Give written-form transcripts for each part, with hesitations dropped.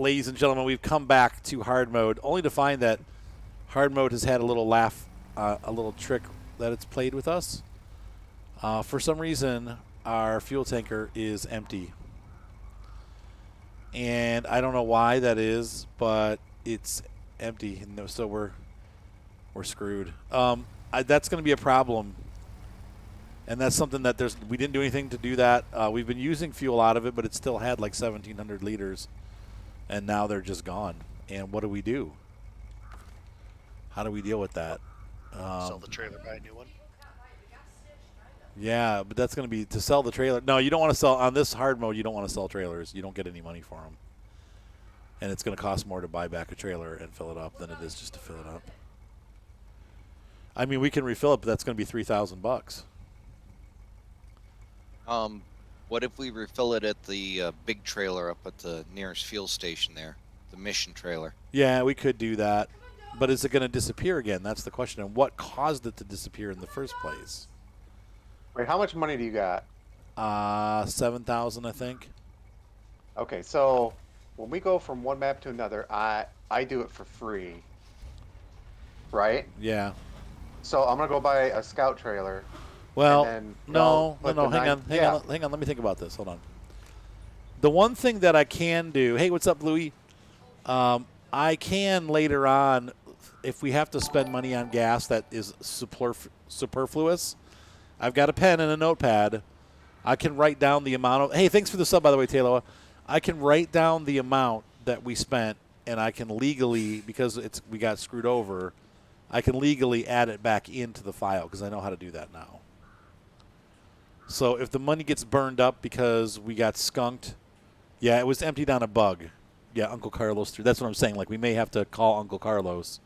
ladies and gentlemen, we've come back to hard mode, only to find that hard mode has had a little laugh, a little trick that it's played with us. For some reason, our fuel tanker is empty. And I don't know why that is, but it's empty. And so we're screwed. That's going to be a problem. And that's something that we didn't do anything to do that. We've been using fuel out of it, but it still had like 1,700 liters. And now they're just gone. And what do we do? How do we deal with that? Sell the trailer, buy a new one. Yeah, but that's going to be to sell the trailer. No, you don't want to sell on this hard mode. You don't want to sell trailers. You don't get any money for them. And it's going to cost more to buy back a trailer and fill it up than it is just to fill it up. I mean, we can refill it, but that's going to be $3,000. What if we refill it at the big trailer up at the nearest fuel station there, the mission trailer? Yeah, we could do that. But is it going to disappear again? That's the question. And what caused it to disappear in the first place? Wait, how much money do you got? 7,000, I think. Okay, so when we go from one map to another, I do it for free, right? Yeah. So I'm gonna go buy a scout trailer. Well, and then no. Hang on. Let me think about this. Hold on. The one thing that I can do. Hey, what's up, Louie? I can later on, if we have to spend money on gas that is superfluous. I've got a pen and a notepad. I can write down the amount of. Hey, thanks for the sub, by the way, Taylor. I can write down the amount that we spent, and I can legally, because we got screwed over, I can legally add it back into the file because I know how to do that now. So if the money gets burned up because we got skunked, yeah, it was emptied on a bug. Yeah, Uncle Carlos. That's what I'm saying. Like, we may have to call Uncle Carlos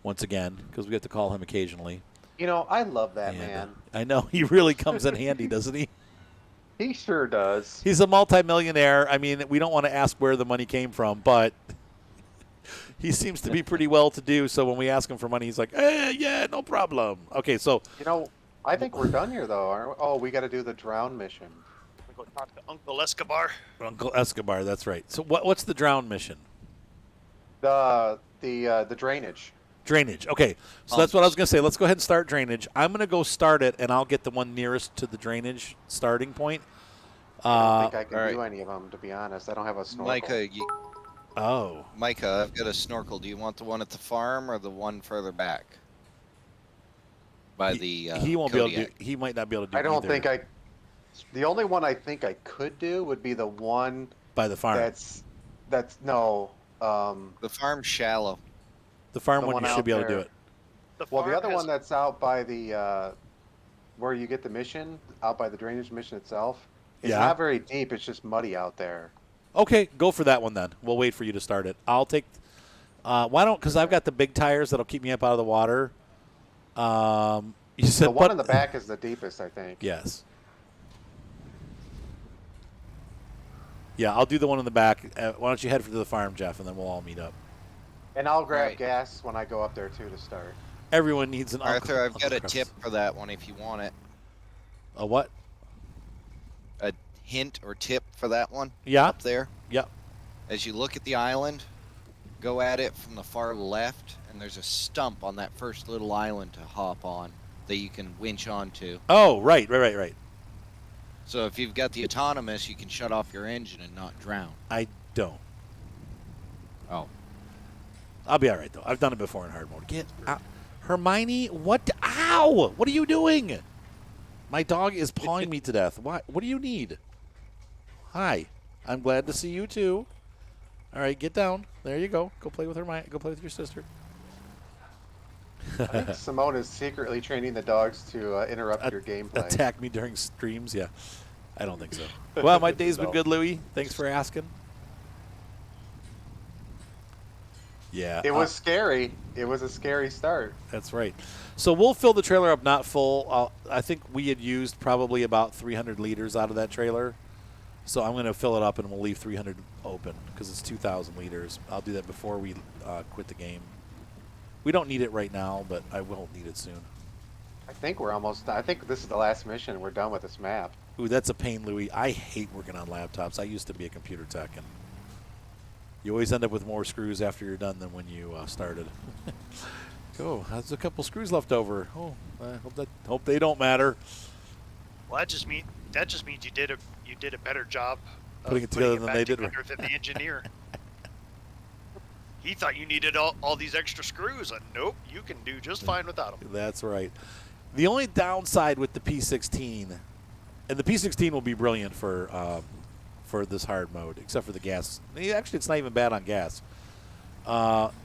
once again because we have to call him occasionally. You know, I love that man. I know. He really comes in handy, doesn't he? He sure does. He's a multimillionaire. I mean, we don't want to ask where the money came from, but he seems to be pretty well-to-do. So when we ask him for money, he's like, "Hey, yeah, no problem." Okay, so you know, I think we're done here, though. Aren't we? Oh, we got to do the drown mission. We go talk to Uncle Escobar. Uncle Escobar, that's right. So what's the drown mission? The drainage. Drainage. Okay, so that's what I was going to say. Let's go ahead and start drainage. I'm going to go start it, and I'll get the one nearest to the drainage starting point. I don't think I can do any of them, to be honest. I don't have a snorkel. Mykah, Mykah, I've got a snorkel. Do you want the one at the farm or the one further back? By he won't Kodiak? be able to do. He might not be able to do. I don't either. think I. The only one I think I could do would be the one by the farm. That's no. The farm's shallow. The farm one you should be able to do it. Well, the other one that's out by the where you get the mission, out by the drainage mission itself, it's not very deep. It's just muddy out there. Okay, go for that one then. We'll wait for you to start it. I'll take. Why don't? Because I've got the big tires that'll keep me up out of the water. You said the one in the back is the deepest, I think. Yes. Yeah, I'll do the one in the back. Why don't you head to the farm, Jeff, and then we'll all meet up. And I'll grab gas when I go up there, too, to start. Everyone needs an Arthur, I've got a tip for that one if you want it. A what? A hint or tip for that one? Yeah. Up there? Yep. As you look at the island, go at it from the far left, and there's a stump on that first little island to hop on that you can winch onto. Oh, right. So if you've got the autonomous, you can shut off your engine and not drown. I don't. Oh. I'll be all right, though. I've done it before in hard mode. Get out. Hermione, what? Ow! What are you doing? My dog is pawing me to death. Why? What do you need? Hi. I'm glad to see you, too. All right, get down. There you go. Go play with Hermione. Go play with your sister. I think Simone is secretly training the dogs to interrupt your gameplay. Attack me during streams? Yeah. I don't think so. Well, my day's been good, Louie. Thanks for asking. Yeah. It was scary. It was a scary start. That's right. So we'll fill the trailer up, not full. I think we had used probably about 300 liters out of that trailer. So I'm going to fill it up, and we'll leave 300 open because it's 2,000 liters. I'll do that before we quit the game. We don't need it right now, but I will need it soon. I think we're almost done. I think this is the last mission. We're done with this map. Ooh, that's a pain, Louie. I hate working on laptops. I used to be a computer tech, and You always end up with more screws after you're done than when you started. Oh, there's a couple screws left over. Oh, I hope they don't matter. Well, that just means you did a better job of Putting it together than they did. than the engineer. He thought you needed all these extra screws, and nope, you can do just fine without them. That's right. The only downside with the P16, and the P16 will be brilliant for this hard mode, except for the gas. Actually, it's not even bad on gas.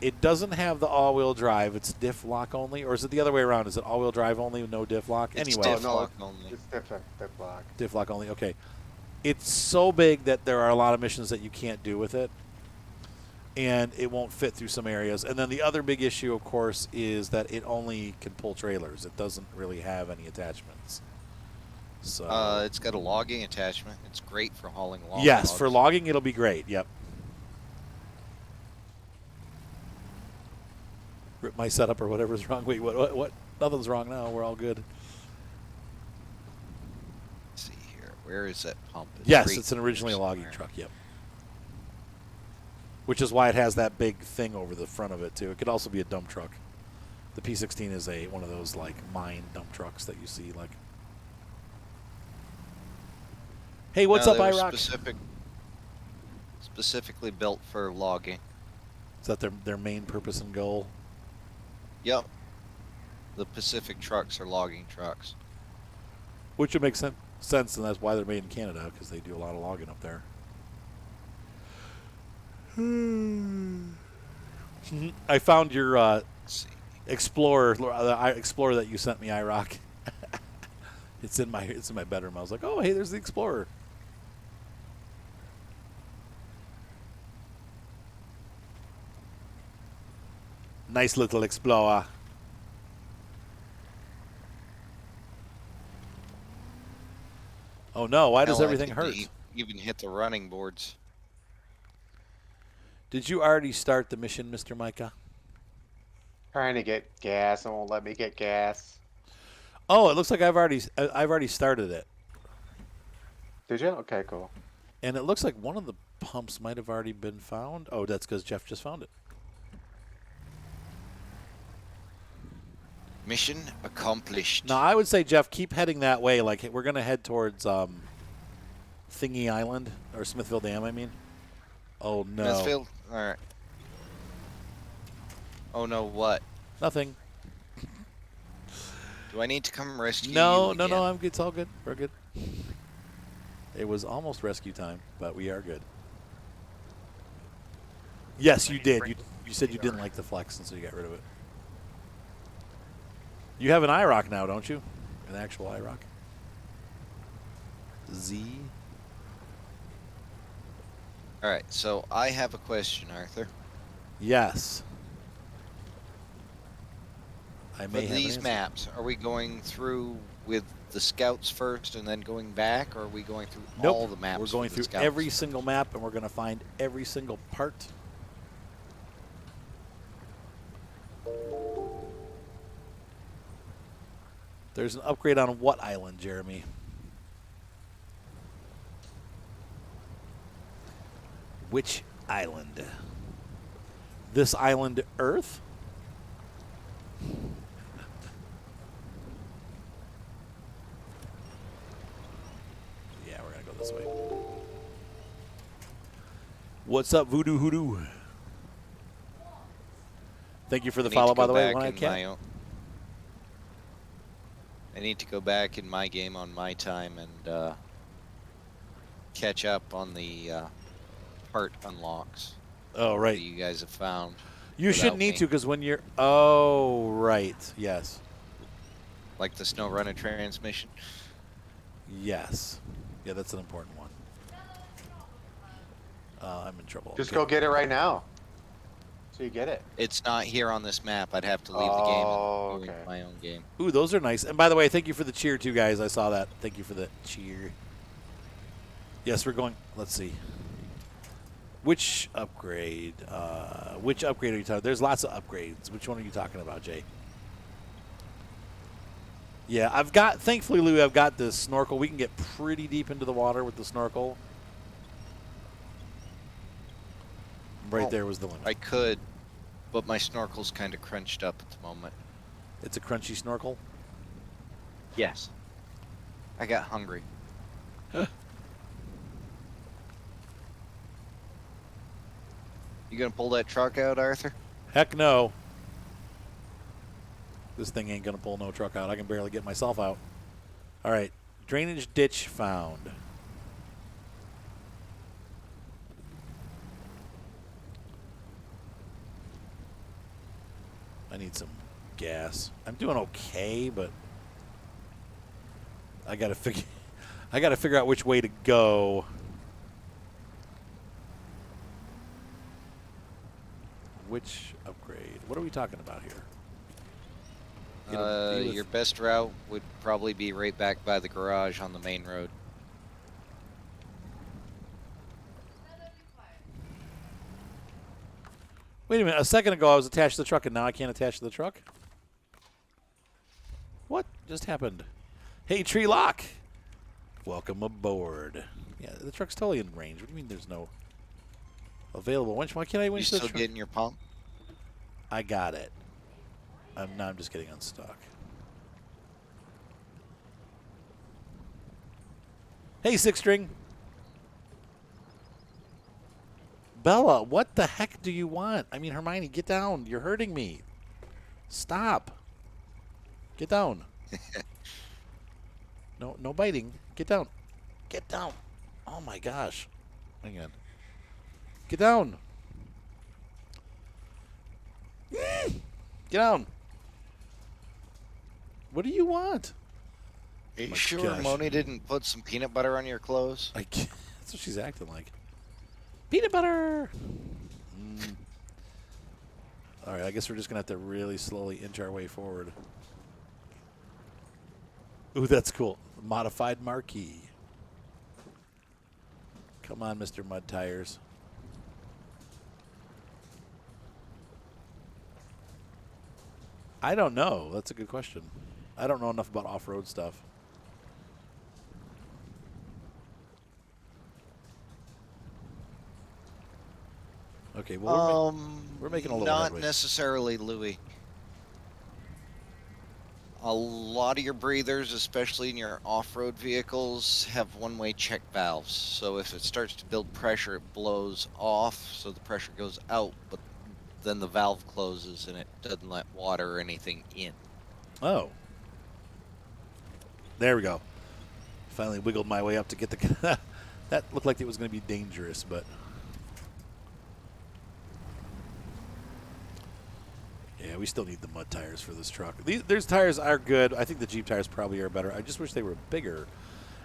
It doesn't have the all-wheel drive. It's diff lock only, or is it the other way around? Is it all-wheel drive only, no diff lock? It's Anyway, diff lock only. It's diff lock. Diff lock only. Okay, it's so big that there are a lot of missions that you can't do with it, and it won't fit through some areas. And then the other big issue, of course, is that it only can pull trailers. It doesn't really have any attachments. So It's got a logging attachment. It's great for hauling long yes, logs. for logging, it'll be great. Yep. Rip my setup or whatever's wrong. Wait, what? Nothing's wrong now. We're all good. Let's see here. Where is that pump? Yes, right it's an originally a here logging somewhere. truck. Yep. Which is why it has that big thing over the front of it too. It could also be a dump truck. The P16 is one of those like mine dump trucks that you see like. Hey, what's No, up, they were IROC? Specifically built for logging. Is that their main purpose and goal? Yep. The Pacific trucks are logging trucks. Which would make sense, and that's why they're made in Canada, because they do a lot of logging up there. I found your Let's see. Explorer that you sent me, IROC. It's in my bedroom. I was like, oh, hey, there's the Explorer. Nice little Explorer. Oh no! Why does Hell, I everything think hurt? they even hit the running boards. Did you already start the mission, Mr. Mykah? Trying to get gas and won't let me get gas. Oh, it looks like I've already started it, Did you? Okay, cool. and it looks like one of the pumps might have already been found. Oh, that's because Jeff just found it. Mission accomplished. Now, I would say, Jeff, keep heading that way. Like, we're going to head towards Thingy Island, or Smithville Dam, I mean. Oh, no. Smithfield? All right. Oh, no, what? Nothing. Do I need to come rescue No, you no, again? no, I'm good. It's all good. We're good. It was almost rescue time, but we are good. Yes, you did. You said you didn't like the flex, and so you got rid of it. You have an IROC now, don't you? An actual IROC. Z. All right, so I have a question, Arthur. Yes. I For may have an these answer. maps, are we going through with the scouts first and then going back, or are we going through Nope. all the maps? We're going with the through scouts? every single map, and we're going to find every single part. There's an upgrade on what island, Jeremy? Which island? This island, Earth? Yeah, we're going to go this way. What's up, Voodoo Hoodoo? Thank you for the I need follow, to by go the way, back when I in can. my own- I need to go back in my game on my time and catch up on the part unlocks Oh, that right. you guys have found. You shouldn't without need me. to, because when you're... Oh, right. Yes. Like the Snowrunner transmission. Yes. Yeah, that's an important one. I'm in trouble. Just Okay. go get it right now. So you get it. It's not here on this map. I'd have to leave the game and go into my own game. Ooh, those are nice. And by the way, thank you for the cheer, too, guys. I saw that. Thank you for the cheer. Yes, we're going... Let's see. Which upgrade? Which upgrade are you talking? There's lots of upgrades. Which one are you talking about, Jay? Yeah, I've got... Thankfully, Lou, I've got this snorkel. We can get pretty deep into the water with the snorkel. Right there was the limit. I could, but my snorkel's kind of crunched up at the moment. It's a crunchy snorkel. Yes. I got hungry. You gonna pull that truck out, Arthur? Heck no. This thing ain't gonna pull no truck out. I can barely get myself out. All right, drainage ditch found. I need some gas. I'm doing okay, but I gotta figure out which way to go. Which upgrade? What are we talking about here? Your best route would probably be right back by the garage on the main road. Wait a minute. A second ago, I was attached to the truck, and now I can't attach to the truck? What just happened? Hey, Tree Lock. Welcome aboard. Yeah, the truck's totally in range. What do you mean there's no available winch? Why can't I You winch the still truck? getting your pump? I got it. Now I'm just getting unstuck. Hey, Six String. Bella, what the heck do you want? I mean, Hermione, get down. You're hurting me. Stop. Get down. No biting. Get down. Get down. Oh, my gosh. Hang on. Get down. Get down. What do you want? Are you My sure gosh. Moni didn't put some peanut butter on your clothes? I can't. That's what she's acting like. Peanut butter. All right, I guess we're just going to have to really slowly inch our way forward. Ooh, that's cool. Modified marquee. Come on, Mr. Mud Tires. I don't know. That's a good question. I don't know enough about off-road stuff. Okay, well, we're making a little Not headway. necessarily, Louis. A lot of your breathers, especially in your off-road vehicles, have one-way check valves. So if it starts to build pressure, it blows off, so the pressure goes out, but then the valve closes and it doesn't let water or anything in. Oh. There we go. Finally wiggled my way up to get the... That looked like it was going to be dangerous, but... Yeah, we still need the mud tires for this truck. These tires are good. I think the Jeep tires probably are better. I just wish they were bigger.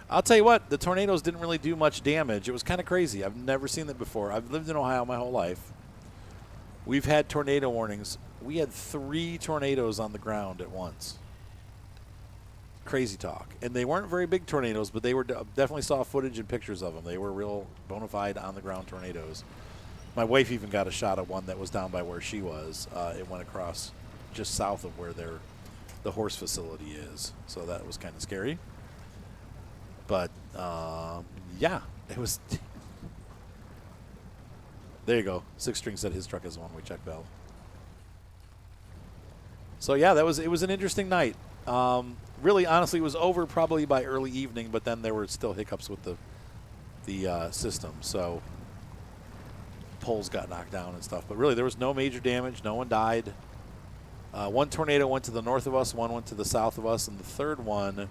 I'll tell you what, the tornadoes didn't really do much damage. It was kind of crazy. I've never seen that before. I've lived in Ohio my whole life. We've had tornado warnings. We had 3 tornadoes on the ground at once. Crazy talk. And they weren't very big tornadoes, but they were definitely saw footage and pictures of them. They were real bona fide on-the-ground tornadoes. My wife even got a shot of one that was down by where she was. It went across just south of where the horse facility is. So that was kind of scary. But, yeah, it was... There you go. Six String said his truck has a one-way check valve. So, yeah, it was an interesting night. Really, honestly, it was over probably by early evening, but then there were still hiccups with the system. So poles got knocked down and stuff. But really, there was no major damage. No one died. One tornado went to the north of us. One went to the south of us. And the third one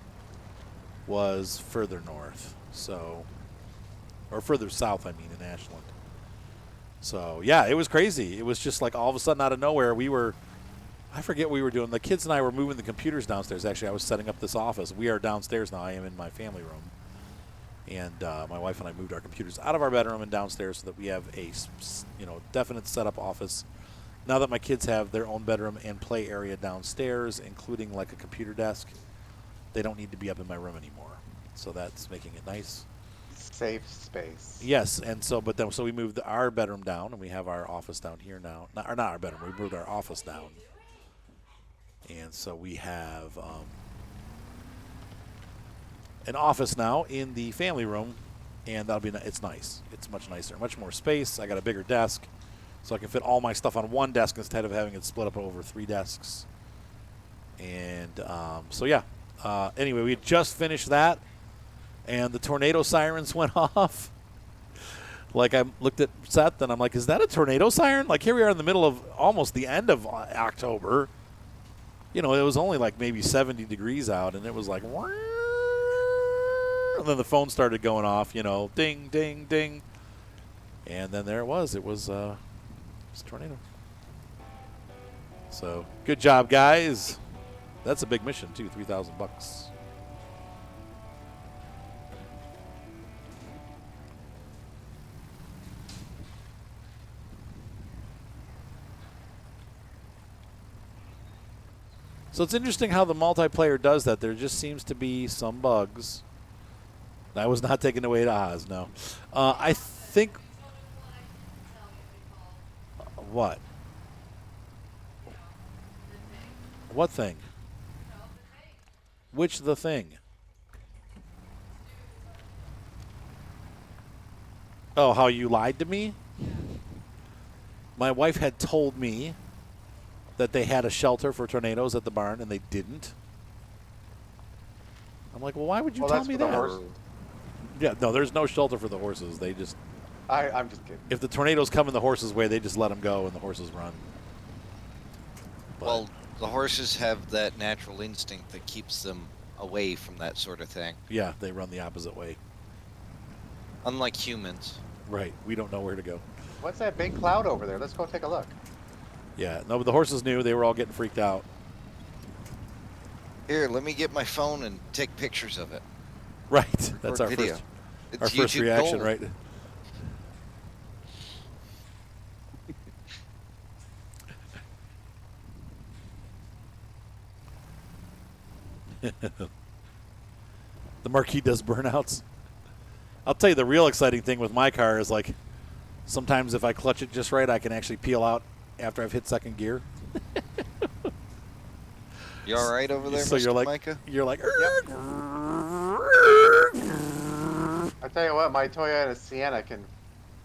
was further north. So, or further south, I mean, in Ashland. So, yeah, it was crazy. It was just like all of a sudden out of nowhere, I forget what we were doing. The kids and I were moving the computers downstairs. Actually, I was setting up this office. We are downstairs now. I am in my family room. And my wife and I moved our computers out of our bedroom and downstairs so that we have a definite setup office. Now that my kids have their own bedroom and play area downstairs, including like a computer desk, they don't need to be up in my room anymore. So that's making it nice. Safe space. Yes, and so we moved our bedroom down, and we have our office down here now. Not our bedroom. We moved our office down, and so we have an office now in the family room, and it's nice. It's much nicer, much more space. I got a bigger desk. so I can fit all my stuff on one desk instead of having it split up over 3 desks. And so, yeah. Anyway, we had just finished that, and the tornado sirens went off. Like, I looked at Seth, and I'm like, is that a tornado siren? Like, here we are in the middle of almost the end of October. You know, it was only like maybe 70 degrees out, and it was like, and then the phone started going off, you know, ding, ding, ding. And then there it was. It was a tornado. So, good job, guys. That's a big mission, too, $3,000. So it's interesting how the multiplayer does that. There just seems to be some bugs. I was not taken away to Oz, no. I think... What? What thing? Which the thing? Oh, how you lied to me? My wife had told me that they had a shelter for tornadoes at the barn, and they didn't. I'm like, well, why would you tell me that? Horses. Yeah, no, there's no shelter for the horses. They just... I'm just kidding. If the tornadoes come in the horses' way, they just let them go, and the horses run. But Well, the horses have that natural instinct that keeps them away from that sort of thing. yeah, they run the opposite way. Unlike humans. Right. We don't know where to go. What's that big cloud over there? Let's go take a look. Yeah, no, but the horses knew. They were all getting freaked out. Here, let me get my phone and take pictures of it. Right. That's our video. first, It's our first YouTube reaction, gold. right? The Marquis does burnouts. I'll tell you the real exciting thing with my car is, like, sometimes if I clutch it just right, I can actually peel out after I've hit second gear. You all right over there, So Mr. you're like, Mykah? you're like, I tell you what, my Toyota Sienna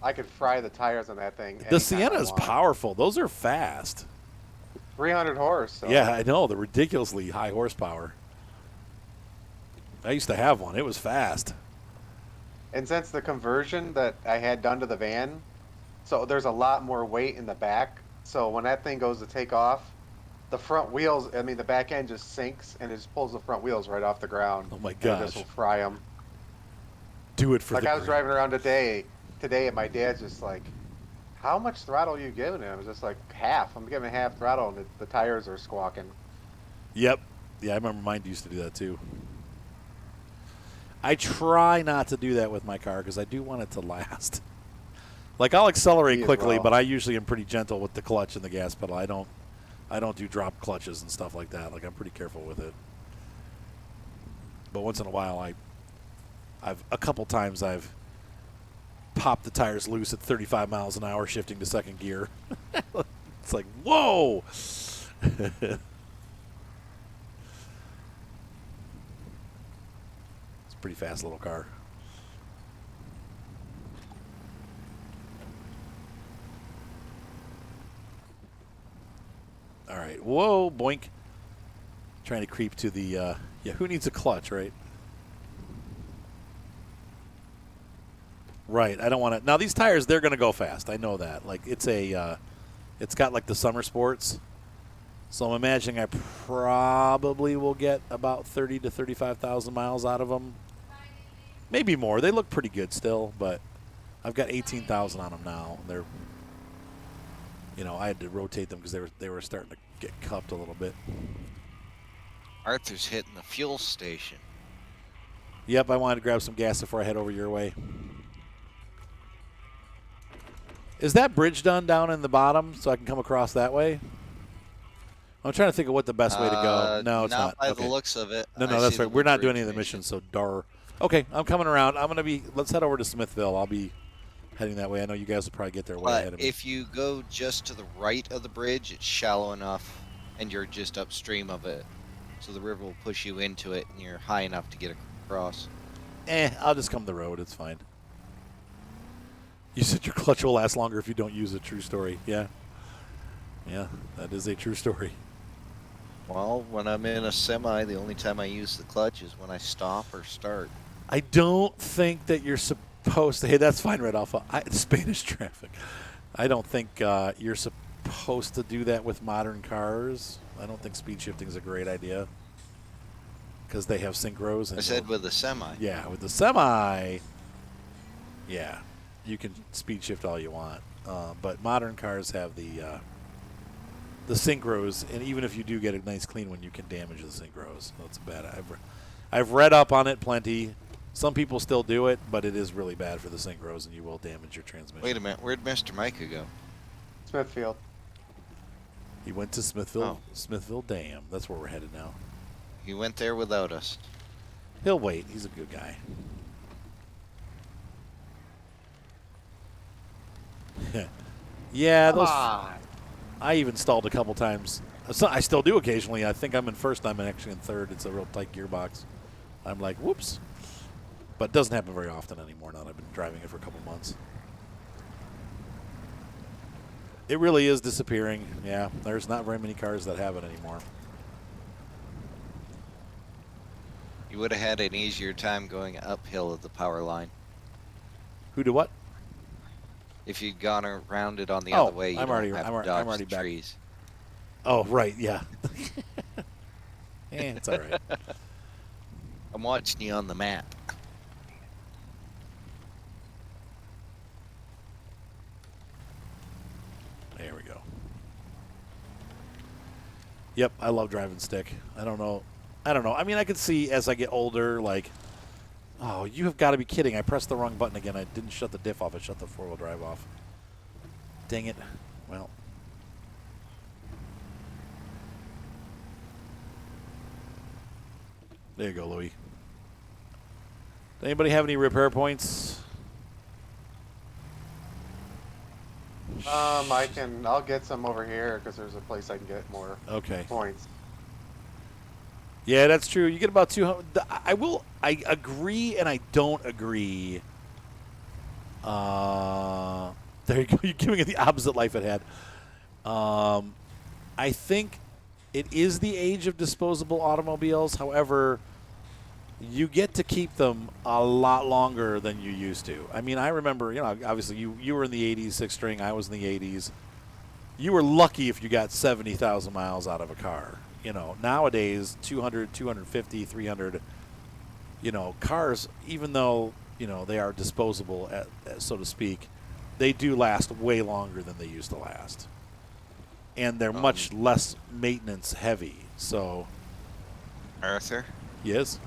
I could fry the tires on that thing. the anytime Sienna I is want. powerful. Those are fast. 300 horse. So. Yeah, I know. They're ridiculously high horsepower. I used to have one. It was fast. And since the conversion that I had done to the van, so there's a lot more weight in the back. So when that thing goes to take off, the front wheels, I mean, the back end just sinks and it just pulls the front wheels right off the ground. Oh my And gosh. this will fry them. Do it for Like the I was driving around today, and my dad's just like, how much throttle are you giving him? I was just like, half. I'm giving half throttle, and the tires are squawking. Yep. Yeah, I remember mine used to do that too. I try not to do that with my car because I do want it to last. Like, I'll accelerate Me as quickly, well. but I usually am pretty gentle with the clutch and the gas pedal. I don't do drop clutches and stuff like that. Like, I'm pretty careful with it. But once in a while, I've a couple times I've popped the tires loose at 35 miles an hour shifting to second gear. It's like, whoa! It's a pretty fast little car. All right. Whoa, boink. Trying to creep to the, yeah, who needs a clutch, right? Right. I don't want to. Now, these tires, they're going to go fast. I know that. Like, it's got like the summer sports. So I'm imagining I probably will get about 30 to 35,000 miles out of them. Maybe more. They look pretty good still, but I've got 18,000 on them now. They're, you know, I had to rotate them because they were starting to get cupped a little bit. Arthur's hitting the fuel station. Yep, I wanted to grab some gas before I head over your way. Is that bridge done down in the bottom so I can come across that way? I'm trying to think of what the best way to go. No, it's not. By Okay. the looks of it. No, I that's see right. the We're not bridge doing any of the mission. missions, so dar. Okay, I'm coming around. Let's head over to Smithville. I'll be heading that way. I know you guys will probably get there way ahead But of me. if you go just to the right of the bridge, it's shallow enough, and you're just upstream of it. So the river will push you into it, and you're high enough to get across. I'll just come the road. It's fine. You said your clutch will last longer if you don't use it. True story. Yeah. Yeah, that is a true story. Well, when I'm in a semi, the only time I use the clutch is when I stop or start. I don't think that you're supposed to. Hey, that's fine, Red Alpha. Spanish traffic. I don't think you're supposed to do that with modern cars. I don't think speed shifting is a great idea because they have synchros. And I said with a semi. yeah, with the semi, yeah, you can speed shift all you want. But modern cars have the synchros, and even if you do get a nice clean one, you can damage the synchros. That's bad. I've read up on it plenty. Some people still do it, but it is really bad for the synchros, and you will damage your transmission. Wait a minute, where'd Mr. Mykah go? Smithfield. He went to Smithville. Oh. Smithville Dam. That's where we're headed now. He went there without us. He'll wait. He's a good guy. Yeah, Come those. on. I even stalled a couple times. I still do occasionally. I think I'm in first. I'm actually in third. It's a real tight gearbox. I'm like, whoops. But it doesn't happen very often anymore now that I've been driving it for a couple months. It really is disappearing. Yeah, there's not very many cars that have it anymore. You would have had an easier time going uphill of the power line. Who do what? If you'd gone around it on the Oh, other way, you I'm don't already- have I'm to al- I'm dodge already the back. trees. Oh, right, yeah. It's all right. I'm watching you on the map. There we go. Yep, I love driving stick. I don't know. I mean, I could see as I get older, like, oh, you have got to be kidding. I pressed the wrong button again. I didn't shut the diff off. I shut the four-wheel drive off. Dang it. Well. There you go, Louie. Does anybody have any repair points? I'll get some over here because there's a place I can get more Okay. points. Yeah, that's true. You get about 200. I agree and I don't agree. There you go. You're giving it the opposite life it had. I think it is the age of disposable automobiles. However, you get to keep them a lot longer than you used to. I mean, I remember, obviously you were in the 80s, six string. I was in the 80s. You were lucky if you got 70,000 miles out of a car. Nowadays, 200, 250, 300, cars, even though, they are disposable, so to speak, they do last way longer than they used to last. And they're much less maintenance heavy. So, Arthur, yes.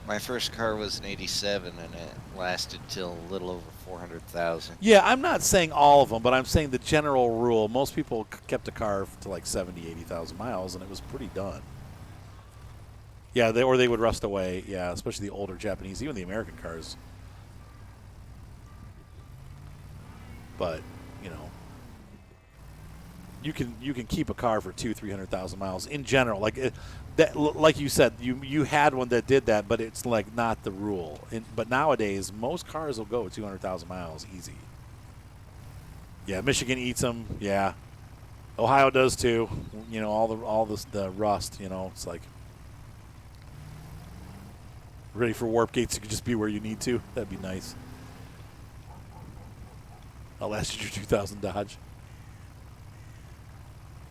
my first car was an 87 and it lasted till a little over 400,000. Yeah, I'm not saying all of them, but I'm saying the general rule. Most people kept a car to like 70, 80,000 miles, and it was pretty done. Yeah, they would rust away. Yeah, especially the older Japanese, even the American cars. But you can keep a car for 200,000-300,000 miles in general. Like you said, you had one that did that, but it's like not the rule. But nowadays, most cars will go 200,000 miles easy. Yeah, Michigan eats them. Yeah, Ohio does too. All the rust. It's like ready for warp gates. You could just be where you need to. That'd be nice. I'll last you your 2000 Dodge.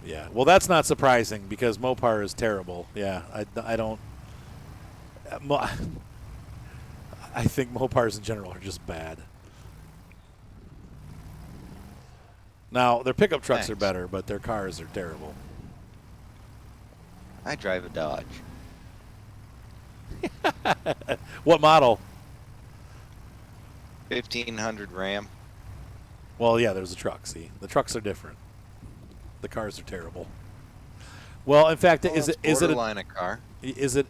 Yeah, well, that's not surprising because Mopar is terrible. Yeah, I don't. I think Mopars in general are just bad. Now, their pickup trucks are better, but their cars are terrible. I drive a Dodge. What model? 1500 Ram. Well, yeah, there's a truck. See, the trucks are different. The cars are terrible. Well, in fact, is it borderline a car? Is it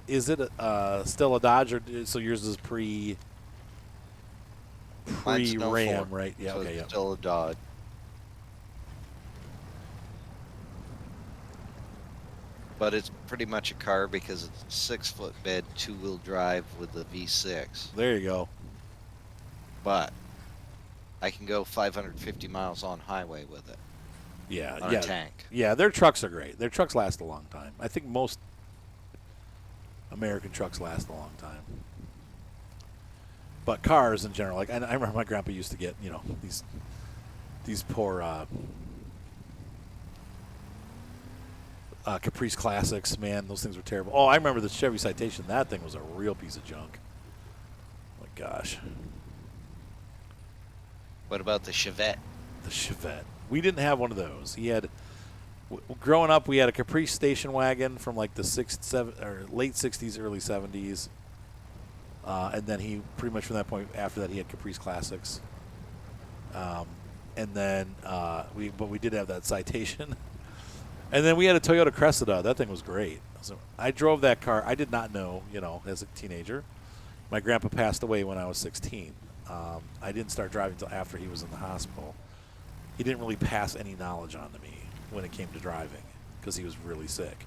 still a Dodge, or so yours is pre Mine's no Ram, Ford, right? Yeah, so okay, it's yeah. still a Dodge. But it's pretty much a car because it's a 6-foot bed, 2-wheel drive with a V6. There you go. But I can go 550 miles on highway with it. Yeah, On yeah, a tank. yeah. Their trucks are great. Their trucks last a long time. I think most American trucks last a long time. But cars in general, like I remember my grandpa used to get, you know, these poor Caprice Classics. Man, those things were terrible. Oh, I remember the Chevy Citation. That thing was a real piece of junk. Oh my gosh. What about the Chevette? The Chevette. We didn't have one of those. He had, growing up, we had a Caprice station wagon from like the late 60s, early 70s. And then he, pretty much from that point after that, he had Caprice Classics. And then we did have that Citation. And then we had a Toyota Cressida. That thing was great. So I drove that car. I did not know, you know, as a teenager. My grandpa passed away when I was 16. I didn't start driving until after he was in the hospital. He didn't really pass any knowledge on to me when it came to driving because he was really sick.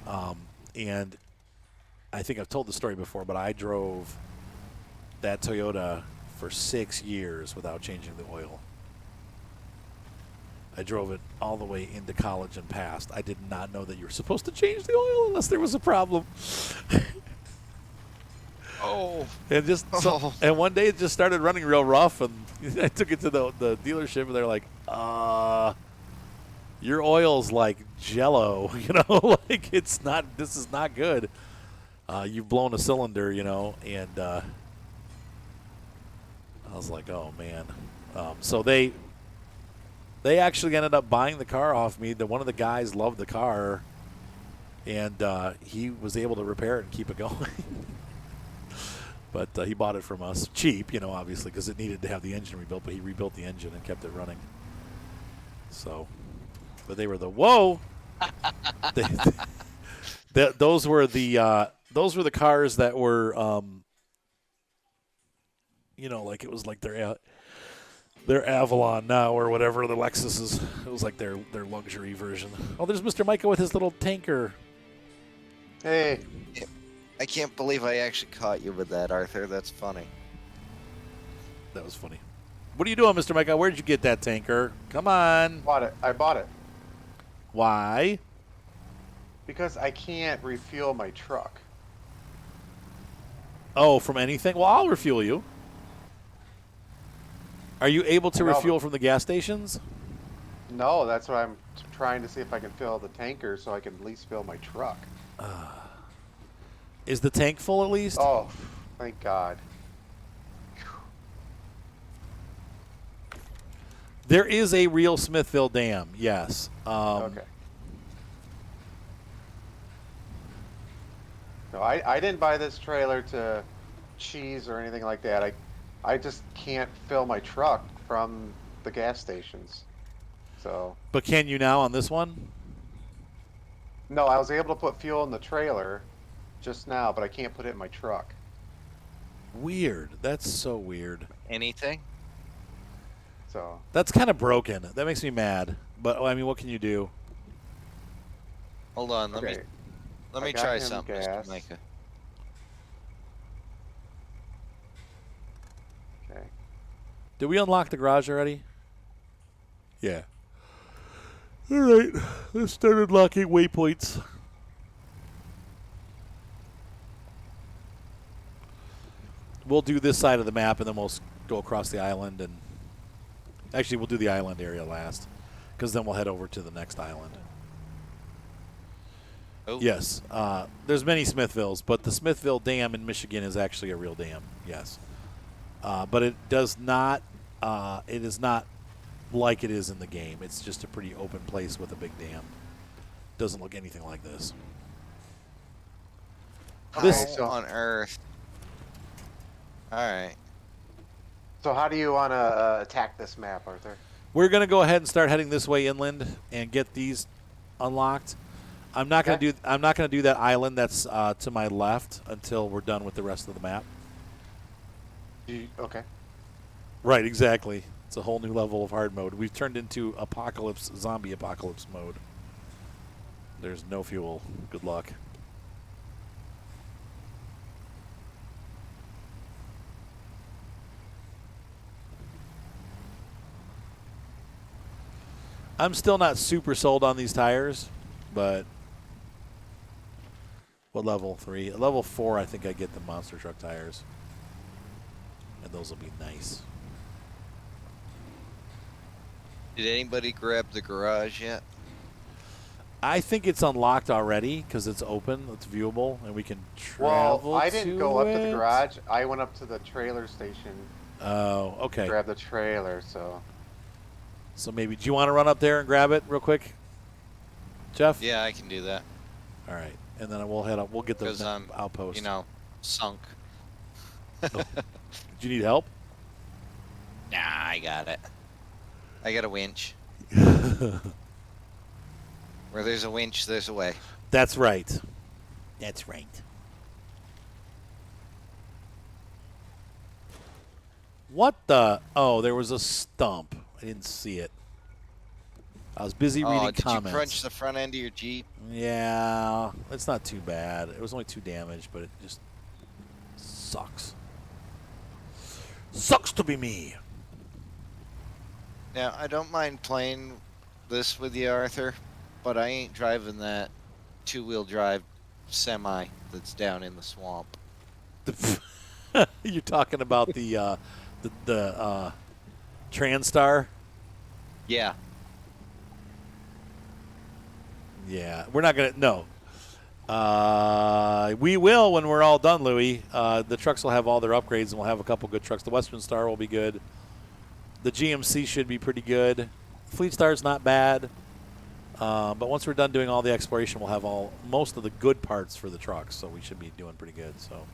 And I think I've told the story before, but I drove that Toyota for 6 years without changing the oil. I drove it all the way into college and passed. I did not know that you were supposed to change the oil unless there was a problem. Oh. And just and one day it just started running real rough, and I took it to the dealership, and they're like, your oil's like Jello, you know, like it's not. This is not good. You've blown a cylinder, you know, and I was like, oh man. So they actually ended up buying the car off me. One of the guys loved the car, and he was able to repair it and keep it going. But he bought it from us cheap, you know, obviously, because it needed to have the engine rebuilt. But he rebuilt the engine and kept it running. So, but they were the whoa. Those were the cars that were, you know, like it was like their Avalon now or whatever the Lexus is. It was like their luxury version. Oh, there's Mr. Mykah with his little tanker. Hey. I can't believe I actually caught you with that, Arthur. That's funny. That was funny. What are you doing, Mr. Mykah? Where'd you get that tanker? Come on. I bought it. Why? Because I can't refuel my truck. Oh, from anything? Well, I'll refuel you. Are you able to refuel from the gas stations? No, that's why I'm trying to see if I can fill the tanker so I can at least fill my truck. Is the tank full at least? Oh, thank God. There is a real Smithville Dam, yes. Okay. No, I didn't buy this trailer to cheese or anything like that. I just can't fill my truck from the gas stations. So. But can you now on this one? No, I was able to put fuel in the trailer just now, but I can't put it in my truck. Weird. That's so weird. Anything? So. That's kind of broken. That makes me mad. But I mean, what can you do? Hold on. Let me got try him something, gas. Mr. Mykah. Okay. Did we unlock the garage already? Yeah. All right. Let's start unlocking waypoints. We'll do this side of the map, and then we'll go across the island. And actually, we'll do the island area last, because then we'll head over to the next island. Oh. Yes. There's many Smithvilles, but the Smithville Dam in Michigan is actually a real dam. Yes. But it does not. It is not like it is in the game. It's just a pretty open place with a big dam. Doesn't look anything like this. How on earth? All right. So how do you want to attack this map, Arthur? We're going to go ahead and start heading this way inland and get these unlocked. I'm not going to do that island that's to my left until we're done with the rest of the map. Okay. Right, exactly. It's a whole new level of hard mode. We've turned into zombie apocalypse mode. There's no fuel. Good luck. I'm still not super sold on these tires, but what level 3? At level 4, I think I get the monster truck tires, and those will be nice. Did anybody grab the garage yet? I think it's unlocked already because it's open, it's viewable, and we can travel. Well, I didn't to go up to the it. garage. I went up to the trailer station. Oh, okay. Grab the trailer. So maybe, do you want to run up there and grab it real quick, Jeff? Yeah, I can do that. All right, and then we'll head up. We'll get the Because I'm, outpost. you know, sunk. Do you need help? Nah, I got it. I got a winch. Where there's a winch, there's a way. That's right. That's right. What the? Oh, there was a stump. I didn't see it. I was busy reading did comments. you crunch the front end of your Jeep? Yeah, it's not too bad. It was only 2 damage, but it just sucks. Sucks to be me. Now, I don't mind playing this with you, Arthur, but I ain't driving that 2-wheel drive semi that's down in the swamp. You're talking about the Transtar? Yeah. Yeah, we're not gonna. No, we will when we're all done, Louis. The trucks will have all their upgrades, and we'll have a couple good trucks. The Western Star will be good. The GMC should be pretty good. Fleet Star's not bad, but once we're done doing all the exploration, we'll have most of the good parts for the trucks, so we should be doing pretty good. So.